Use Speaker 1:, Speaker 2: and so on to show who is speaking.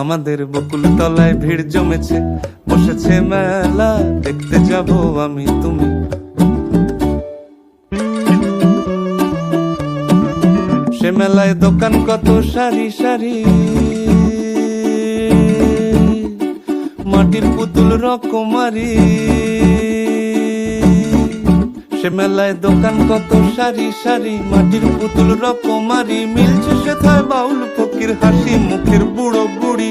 Speaker 1: আমাদের বকুল তলায় ভিড় জমেছে, বসেছে মেলা, দেখতে যাব আমি তুমি। সে মেলায় দোকান কত সারি সারি, মাটির পুতুল রকমারি। সে মেলায় দোকান কত সারি সারি, মাটির পুতুল রকমারি। মিলছে সেথায় বাউল ফকির হাসি মুখের বুড়ো বুড়ি।